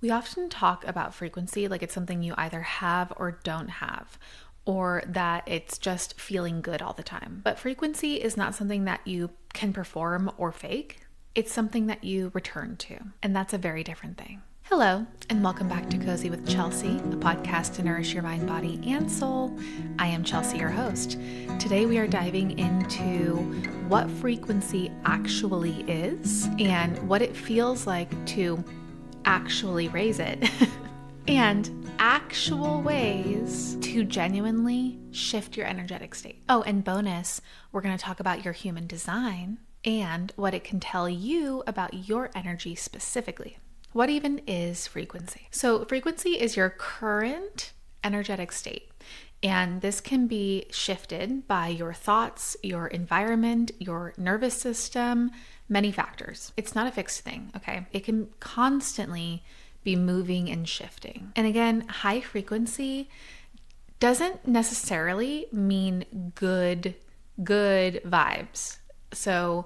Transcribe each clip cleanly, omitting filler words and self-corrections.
We often talk about frequency like it's something you either have or don't have, or that it's just feeling good all the time. But frequency is not something that you can perform or fake. It's something that you return to, and that's a very different thing. Hello, and welcome back to Cozy with Chelsea, a podcast to nourish your mind, body, and soul. I am Chelsea, your host. Today we are diving into what frequency actually is and what it feels like to actually raise it and actual ways to genuinely shift your energetic state. Oh, and bonus, we're going to talk about your human design and what it can tell you about your energy specifically. What even is frequency? So frequency is your current energetic state. And this can be shifted by your thoughts, your environment, your nervous system, many factors. It's not a fixed thing, okay? It can constantly be moving and shifting. And again, high frequency doesn't necessarily mean good vibes. So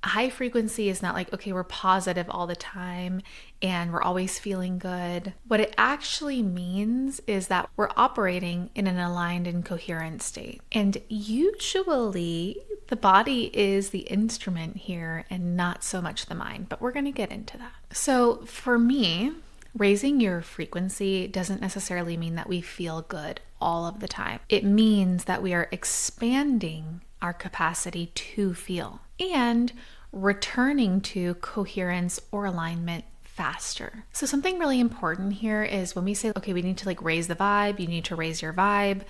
high frequency is not like, okay, we're positive all the time and we're always feeling good. What it actually means is that we're operating in an aligned and coherent state. And usually the body is the instrument here and not so much the mind, but we're going to get into that. So for me, raising your frequency doesn't necessarily mean that we feel good all of the time. It means that we are expanding our capacity to feel and returning to coherence or alignment faster. So something really important here is when we say, okay, we need to raise the vibe, you need to raise your vibe.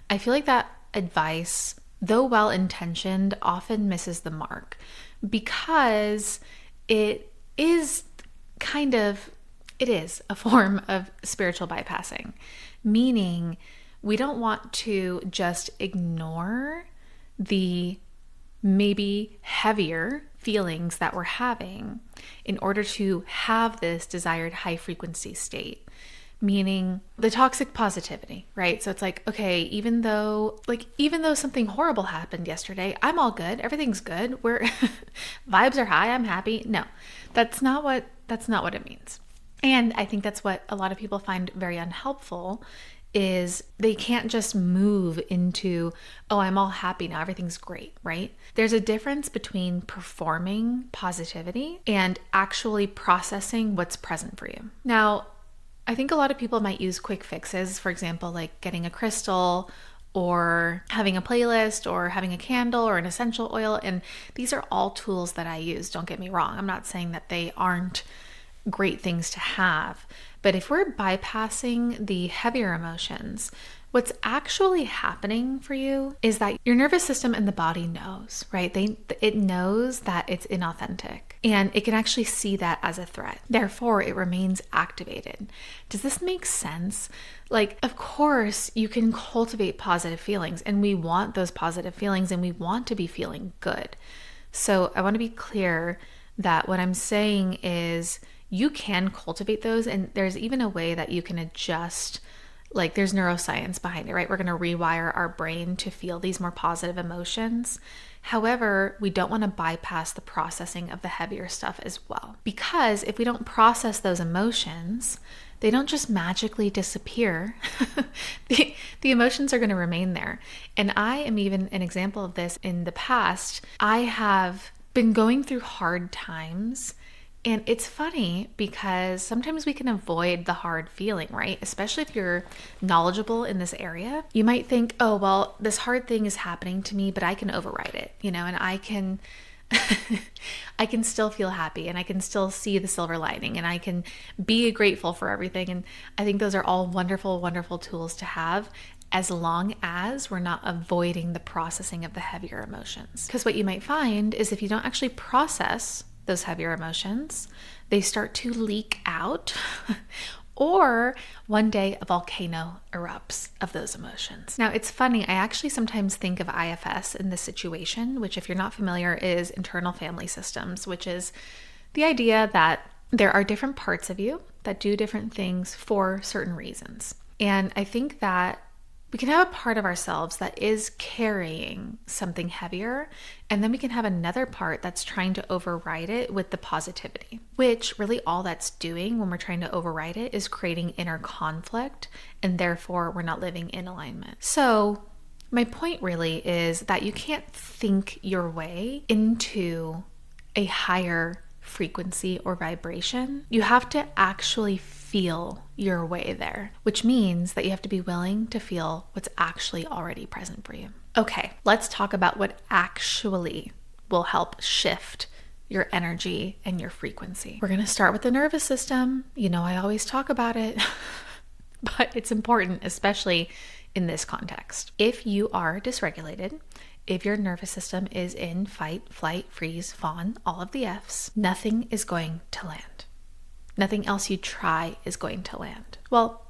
I feel like that advice, though well-intentioned, often misses the mark because it is a form of spiritual bypassing, meaning we don't want to just ignore the maybe heavier feelings that we're having in order to have this desired high frequency state, meaning the toxic positivity, right? So it's like, okay, even though something horrible happened yesterday, I'm all good. Everything's good. We're vibes are high. I'm happy. No, that's not what it means. And I think that's what a lot of people find very unhelpful is they can't just move into, oh, I'm all happy now, everything's great, right? There's a difference between performing positivity and actually processing what's present for you. Now, I think a lot of people might use quick fixes, for example, like getting a crystal or having a playlist or having a candle or an essential oil. And these are all tools that I use. Don't get me wrong. I'm not saying that they aren't great things to have. But if we're bypassing the heavier emotions, what's actually happening for you is that your nervous system and the body knows, right? It knows that it's inauthentic and it can actually see that as a threat. Therefore, it remains activated. Does this make sense? Of course, you can cultivate positive feelings and we want those positive feelings and we want to be feeling good. So I want to be clear that what I'm saying is you can cultivate those, and there's even a way that you can adjust, there's neuroscience behind it, right? We're going to rewire our brain to feel these more positive emotions. However, we don't want to bypass the processing of the heavier stuff as well. Because if we don't process those emotions, they don't just magically disappear. The emotions are going to remain there. And I am even an example of this in the past. I have been going through hard times. And it's funny because sometimes we can avoid the hard feeling, right? Especially if you're knowledgeable in this area. You might think, oh, well, this hard thing is happening to me, but I can override it, and I can I can still feel happy and I can still see the silver lining and I can be grateful for everything. And I think those are all wonderful, wonderful tools to have as long as we're not avoiding the processing of the heavier emotions. Because what you might find is if you don't actually process those heavier emotions, they start to leak out or one day a volcano erupts of those emotions. Now it's funny, I actually sometimes think of IFS in this situation, which if you're not familiar is internal family systems, which is the idea that there are different parts of you that do different things for certain reasons. And I think that We can have a part of ourselves that is carrying something heavier, and then we can have another part that's trying to override it with the positivity, which really all that's doing when we're trying to override it is creating inner conflict, and therefore we're not living in alignment. So my point really is that you can't think your way into a higher frequency or vibration. You have to actually feel your way there, which means that you have to be willing to feel what's actually already present for you. Okay, let's talk about what actually will help shift your energy and your frequency. We're going to start with the nervous system. You know, I always talk about it, but it's important, especially in this context. If you are dysregulated, if your nervous system is in fight, flight, freeze, fawn, all of the Fs, nothing is going to land. Nothing else you try is going to land. Well,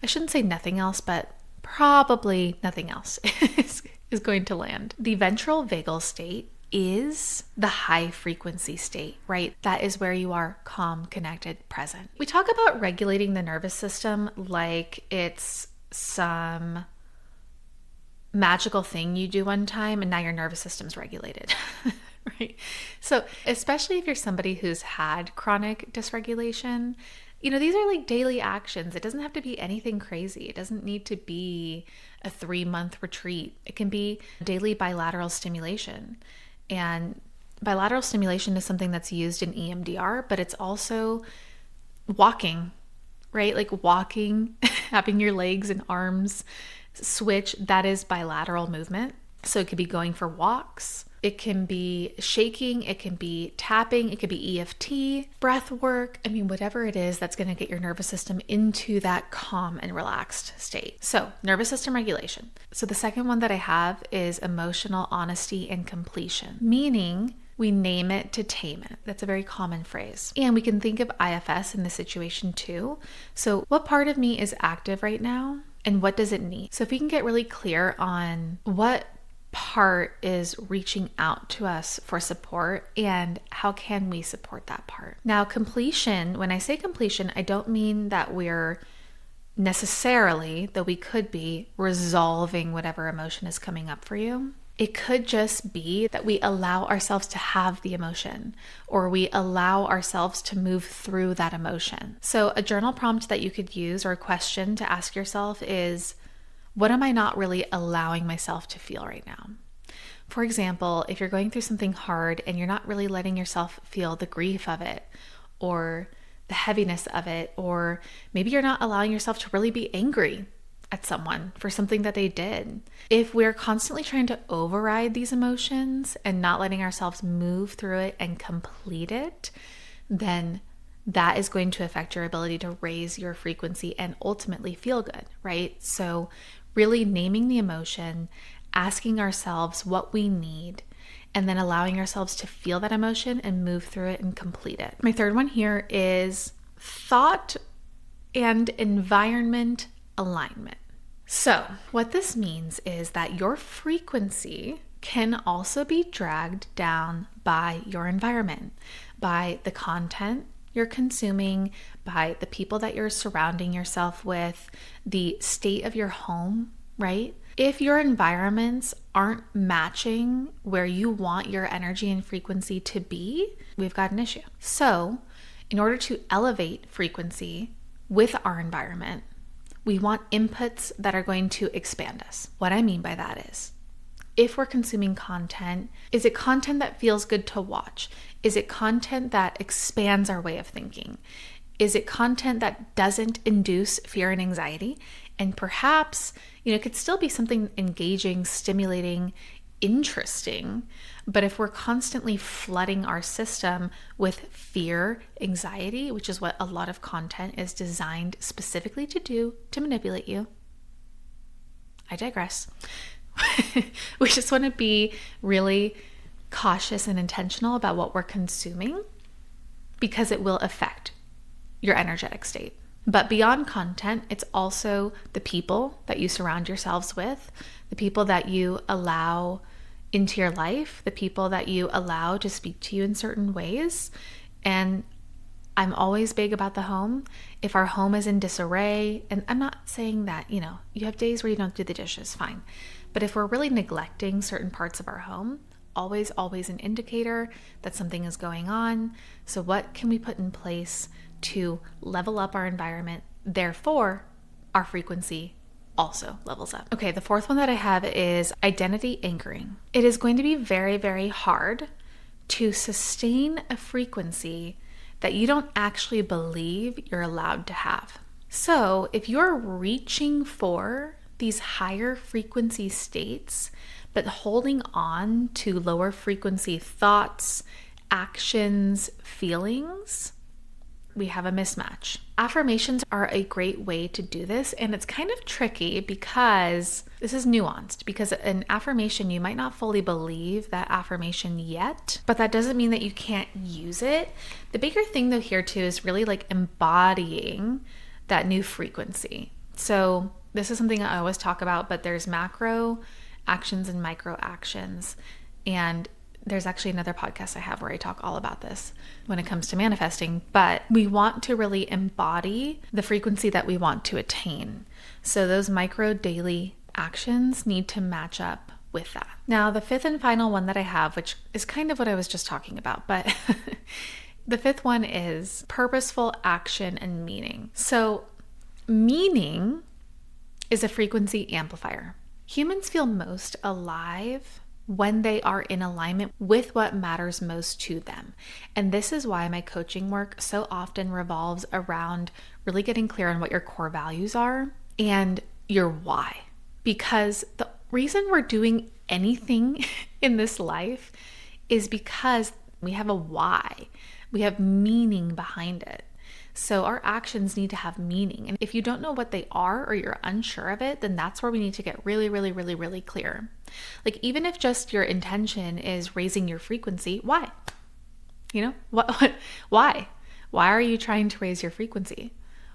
I shouldn't say nothing else, but probably nothing else is going to land. The ventral vagal state is the high frequency state, right? That is where you are calm, connected, present. We talk about regulating the nervous system like it's some magical thing you do one time and now your nervous system's regulated, right? So especially if you're somebody who's had chronic dysregulation, you know, these are like daily actions. It doesn't have to be anything crazy. It doesn't need to be a 3-month retreat. It can be daily bilateral stimulation. And bilateral stimulation is something that's used in EMDR, but it's also walking, right? Like walking, having your legs and arms switch, that is bilateral movement. So it could be going for walks, it can be shaking, it can be tapping, it could be EFT, breath work. I mean, whatever it is that's going to get your nervous system into that calm and relaxed state. So nervous system regulation. So the second one that I have is emotional honesty and completion, meaning we name it to tame it. That's a very common phrase. And we can think of IFS in this situation too. So what part of me is active right now? And what does it need? So if we can get really clear on what part is reaching out to us for support and how can we support that part. Now, completion, when I say completion, I don't mean that we're necessarily, though we could be, resolving whatever emotion is coming up for you. It could just be that we allow ourselves to have the emotion, or we allow ourselves to move through that emotion. So a journal prompt that you could use, or a question to ask yourself is, what am I not really allowing myself to feel right now? For example, if you're going through something hard and you're not really letting yourself feel the grief of it, or the heaviness of it, or maybe you're not allowing yourself to really be angry at someone for something that they did. If we're constantly trying to override these emotions and not letting ourselves move through it and complete it, then that is going to affect your ability to raise your frequency and ultimately feel good, right? So really naming the emotion, asking ourselves what we need, and then allowing ourselves to feel that emotion and move through it and complete it. My third one here is thought and environment alignment. So what this means is that your frequency can also be dragged down by your environment, by the content you're consuming, by the people that you're surrounding yourself with, the state of your home, right? If your environments aren't matching where you want your energy and frequency to be, we've got an issue. So in order to elevate frequency with our environment, we want inputs that are going to expand us. What I mean by that is, if we're consuming content, is it content that feels good to watch? Is it content that expands our way of thinking? Is it content that doesn't induce fear and anxiety? And perhaps, it could still be something engaging, stimulating, interesting, but if we're constantly flooding our system with fear, anxiety, which is what a lot of content is designed specifically to do, to manipulate you. I digress. We just want to be really cautious and intentional about what we're consuming because it will affect your energetic state. But beyond content, it's also the people that you surround yourselves with, the people that you allow into your life, the people that you allow to speak to you in certain ways. And I'm always big about the home. If our home is in disarray, and I'm not saying that, you have days where you don't do the dishes, fine. But if we're really neglecting certain parts of our home, always an indicator that something is going on. So what can we put in place to level up our environment? Therefore, our frequency also levels up. Okay, the fourth one that I have is identity anchoring. It is going to be very, very hard to sustain a frequency that you don't actually believe you're allowed to have. So if you're reaching for these higher frequency states, but holding on to lower frequency thoughts, actions, feelings, we have a mismatch. Affirmations are a great way to do this, and it's kind of tricky because this is nuanced, because an affirmation, you might not fully believe that affirmation yet, but that doesn't mean that you can't use it. The bigger thing though here too is really like embodying that new frequency. So this is something I always talk about, but there's macro actions and micro actions. And there's actually another podcast I have where I talk all about this when it comes to manifesting, but we want to really embody the frequency that we want to attain. So those micro daily actions need to match up with that. Now, the fifth and final one that I have, which is kind of what I was just talking about, but the fifth one is purposeful action and meaning. So meaning is a frequency amplifier. Humans feel most alive when they are in alignment with what matters most to them. And this is why my coaching work so often revolves around really getting clear on what your core values are and your why. Because the reason we're doing anything in this life is because we have a why. We have meaning behind it. So our actions need to have meaning. And if you don't know what they are or you're unsure of it, then that's where we need to get really, really, really, really clear. Like even if just your intention is raising your frequency, why? Why? Why are you trying to raise your frequency?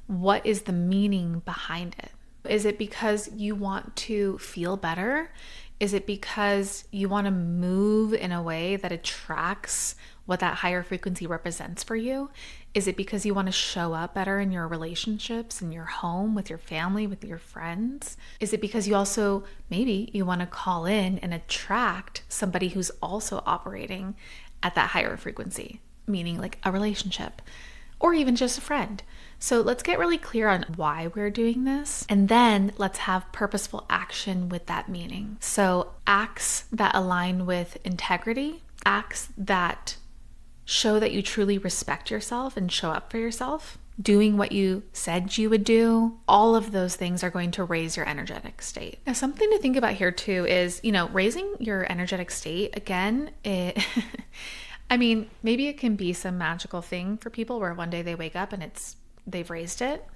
What is the meaning behind it? Is it because you want to feel better? Is it because you want to move in a way that attracts what that higher frequency represents for you? Is it because you want to show up better in your relationships, in your home, with your family, with your friends? Is it because you also, maybe you want to call in and attract somebody who's also operating at that higher frequency, meaning like a relationship or even just a friend? So let's get really clear on why we're doing this, and then let's have purposeful action with that meaning. So acts that align with integrity, acts that show that you truly respect yourself and show up for yourself, doing what you said you would do, all of those things are going to raise your energetic state. Now, something to think about here too is, raising your energetic state, again, maybe it can be some magical thing for people where one day they wake up and they've raised it.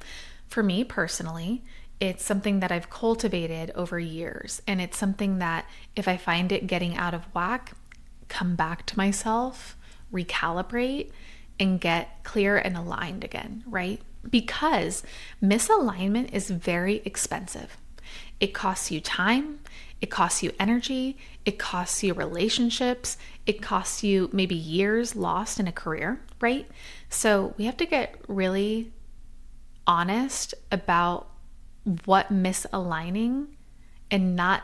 For me personally, it's something that I've cultivated over years. And it's something that if I find it getting out of whack, come back to myself, recalibrate, and get clear and aligned again, right? Because misalignment is very expensive. It costs you time, it costs you energy, it costs you relationships, it costs you maybe years lost in a career, right? So we have to get really honest about what misaligning and not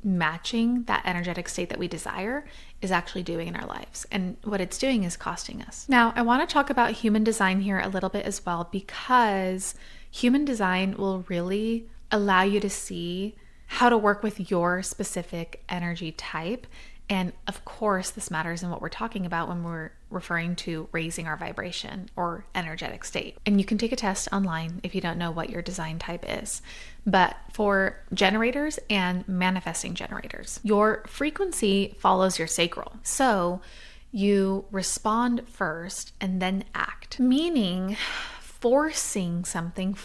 matching that energetic state that we desire is actually doing in our lives. And what it's doing is costing us. Now, I want to talk about human design here a little bit as well, because human design will really allow you to see how to work with your specific energy type. And of course, this matters in what we're talking about when we're referring to raising our vibration or energetic state. And you can take a test online if you don't know what your design type is. But for generators and manifesting generators, your frequency follows your sacral. So you respond first and then act, meaning forcing something,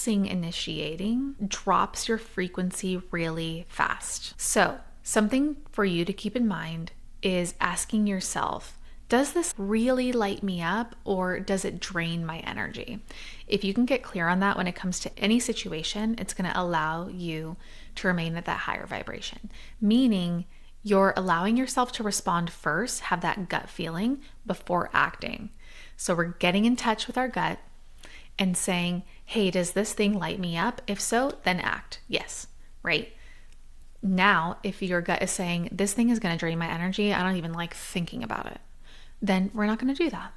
initiating drops your frequency really fast. So something for you to keep in mind is asking yourself, does this really light me up or does it drain my energy? If you can get clear on that when it comes to any situation, it's going to allow you to remain at that higher vibration, meaning you're allowing yourself to respond first, have that gut feeling before acting. So we're getting in touch with our gut and saying, hey, does this thing light me up? If so, then act. Yes, right? Now, if your gut is saying, this thing is going to drain my energy, I don't even like thinking about it, then we're not going to do that.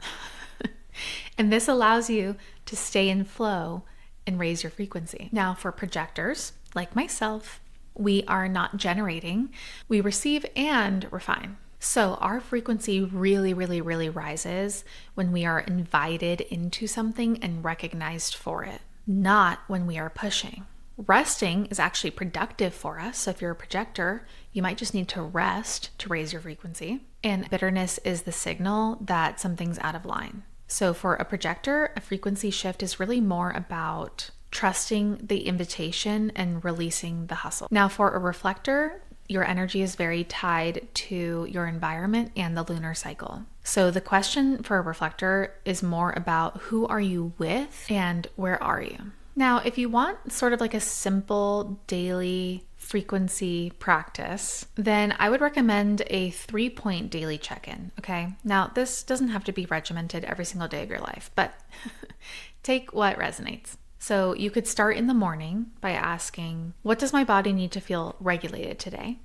And this allows you to stay in flow and raise your frequency. Now, for projectors like myself, we are not generating, we receive and refine. So our frequency really, really, really rises when we are invited into something and recognized for it, not when we are pushing. Resting is actually productive for us. So if you're a projector, you might just need to rest to raise your frequency. And bitterness is the signal that something's out of line. So for a projector, a frequency shift is really more about trusting the invitation and releasing the hustle. Now for a reflector, your energy is very tied to your environment and the lunar cycle. So the question for a reflector is more about who are you with and where are you? Now, if you want sort of like a simple daily frequency practice, then I would recommend a 3-point daily check-in, okay? Now, this doesn't have to be regimented every single day of your life, but take what resonates. So you could start in the morning by asking, what does my body need to feel regulated today?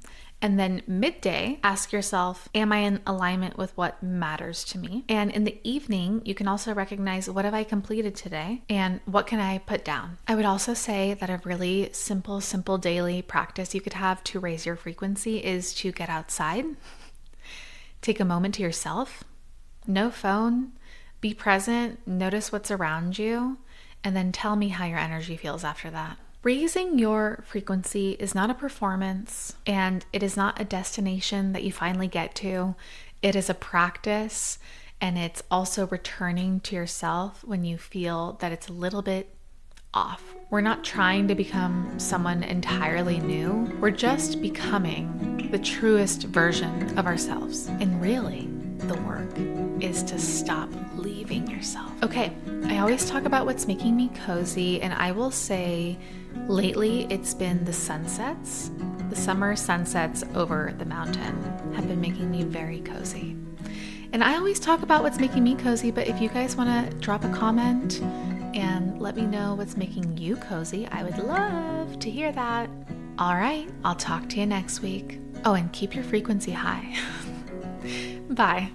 And then midday, ask yourself, am I in alignment with what matters to me? And in the evening, you can also recognize, what have I completed today? And what can I put down? I would also say that a really simple daily practice you could have to raise your frequency is to get outside, take a moment to yourself, no phone, be present, notice what's around you, and then tell me how your energy feels after that. Raising your frequency is not a performance, and it is not a destination that you finally get to. It is a practice, and it's also returning to yourself when you feel that it's a little bit off. We're not trying to become someone entirely new. We're just becoming the truest version of ourselves. And really, the work is to stop leaving yourself. Okay, I always talk about what's making me cozy, and I will say lately it's been the sunsets. The summer sunsets over the mountain have been making me very cozy. And I always talk about what's making me cozy, but if you guys want to drop a comment and let me know what's making you cozy, I would love to hear that. All right, I'll talk to you next week. Oh, and keep your frequency high. Bye.